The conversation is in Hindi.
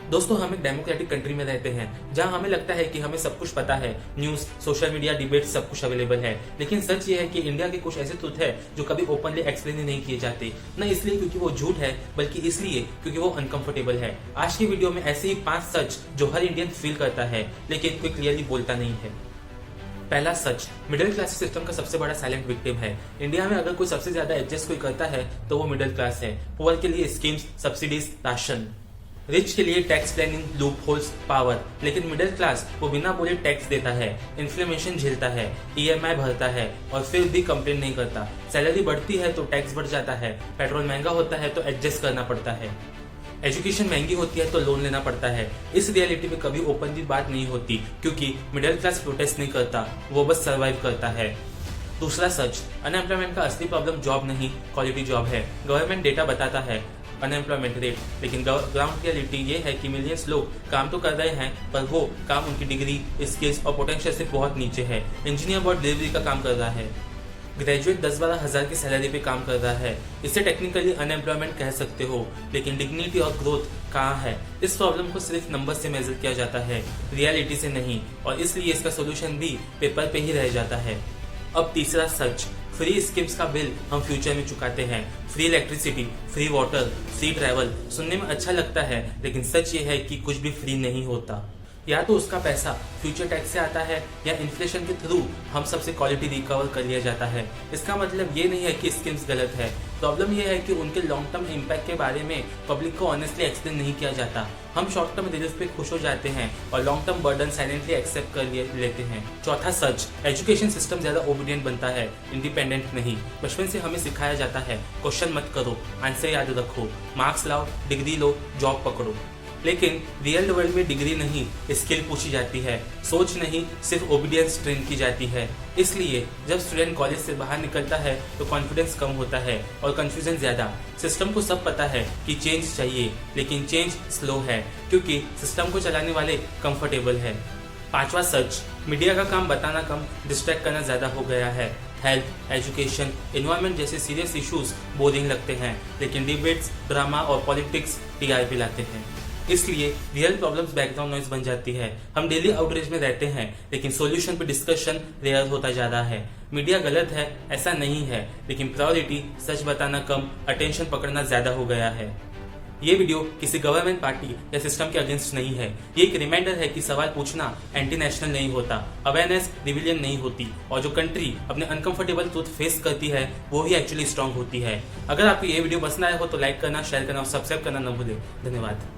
दोस्तों, हम एक डेमोक्रेटिक कंट्री में रहते हैं जहां हमें लगता है कि हमें सब कुछ पता है। न्यूज, सोशल मीडिया, डिबेट सब कुछ अवेलेबल है। लेकिन सच ये है कि इंडिया के कुछ ऐसे ट्रुथ है जो कभी ओपनली एक्सप्लेन ही नहीं किए जाते, न इसलिए क्योंकि वो झूठ है, बल्कि इसलिए क्योंकि वो अनकंफर्टेबल है। आज की वीडियो में ऐसे ही 5 सच जो हर इंडियन फील करता है लेकिन कोई क्लियरली बोलता नहीं है। पहला सच, मिडिल क्लास सिस्टम का सबसे बड़ा साइलेंट विक्टिम है। इंडिया में अगर कोई सबसे ज्यादा एडजस्ट कोई करता है तो वो मिडिल क्लास है। पुअर के लिए स्कीम्स, सब्सिडीज, राशन, रिच के लिए tax planning, loop holes, power. लेकिन मिडिल क्लास वो बिना बोले टैक्स देता है, इन्फ्लेमेशन झेलता है, ईएमआई भरता है और फिर भी कंप्लेन नहीं करता। सैलरी बढ़ती है तो टैक्स बढ़ जाता है, पेट्रोल महंगा होता है तो एडजस्ट करना पड़ता है, एजुकेशन महंगी होती है तो लोन लेना पड़ता है। इस रियलिटी में कभी ओपनली बात नहीं होती क्योंकि मिडिल क्लास प्रोटेस्ट नहीं करता, वो बस सर्वाइव करता है। दूसरा सच, अनएम्प्लॉयमेंट का असली प्रॉब्लम जॉब नहीं, क्वालिटी जॉब है। गवर्नमेंट डेटा बताता है अनएम्प्लॉयमेंट रेट, लेकिन ग्राउंड रियलिटी ये है कि मिलियंस लोग काम तो कर रहे हैं पर वो काम उनकी डिग्री, स्किल्स और पोटेंशियल से बहुत नीचे है। इंजीनियर बहुत डिलीवरी का काम कर रहा है, ग्रेजुएट 10-12 हजार की सैलरी पे काम कर रहा है। इसे टेक्निकली अनएम्प्लॉयमेंट कह सकते हो, लेकिन डिग्निटी और ग्रोथ कहाँ है? इस प्रॉब्लम को सिर्फ नंबर से मेजर किया जाता है, रियलिटी से नहीं, और इसलिए इसका सोल्यूशन भी पेपर पे ही रह जाता है। अब तीसरा सच, फ्री स्कीम्स का बिल हम फ्यूचर में चुकाते हैं। Free electricity, free water, free travel सुनने में अच्छा लगता है, लेकिन सच ये है कि कुछ भी फ्री नहीं होता। या तो उसका पैसा फ्यूचर टैक्स से आता है या इन्फ्लेशन के थ्रू हम सबसे क्वालिटी रिकवर कर लिया जाता है। इसका मतलब ये नहीं है कि स्कीम्स गलत है, प्रॉब्लम ये है कि उनके लॉन्ग टर्म इम्पैक्ट के बारे में पब्लिक को ऑनेस्टली एक्सप्लेन नहीं किया जाता। हम शॉर्ट टर्म रिलीफ पे खुश हो जाते हैं और long term burden silently accept कर लेते हैं। चौथा सच, एजुकेशन सिस्टम ज्यादा ओबीडियंट बनता है, इंडिपेंडेंट नहीं। बचपन से हमें सिखाया जाता है क्वेश्चन मत करो, आंसर याद रखो, मार्क्स लाओ, डिग्री लो, जॉब पकड़ो। लेकिन रियल वर्ल्ड में डिग्री नहीं, स्किल पूछी जाती है, सोच नहीं, सिर्फ ओबीडियंस ट्रेन की जाती है। इसलिए जब स्टूडेंट कॉलेज से बाहर निकलता है तो कॉन्फिडेंस कम होता है और कंफ्यूजन ज्यादा। सिस्टम को सब पता है कि चेंज चाहिए, लेकिन चेंज स्लो है क्योंकि सिस्टम को चलाने वाले कंफर्टेबल है। पांचवा सच, मीडिया का काम बताना कम, डिस्ट्रैक्ट करना ज्यादा हो गया है। हेल्थ, एजुकेशन, एनवायरमेंट जैसे सीरियस इश्यूज बोरिंग लगते हैं, लेकिन डिबेट्स, ड्रामा और पॉलिटिक्स टीआरपी लाते हैं। इसलिए रियल प्रॉब्लम्स बैकग्राउंड नॉइज बन जाती है। हम डेली आउटरीच में रहते हैं, लेकिन सॉल्यूशन पे डिस्कशन रेयर होता जा रहा है। मीडिया गलत है ऐसा नहीं है, लेकिन प्रायोरिटी सच बताना कम, अटेंशन पकड़ना ज्यादा हो गया है। ये वीडियो किसी गवर्नमेंट पार्टी या सिस्टम के अगेंस्ट नहीं है। ये एक रिमाइंडर है कि सवाल पूछना एंटी नेशनल नहीं होता, अवेयरनेस रिविलियन नहीं होती, और जो कंट्री अपने अनकंफर्टेबल ट्रूथ फेस करती है वो ही एक्चुअली स्ट्रांग होती है। अगर आपको ये वीडियो पसंद आया हो तो लाइक करना, शेयर करना और सब्सक्राइब करना न भूलें। धन्यवाद।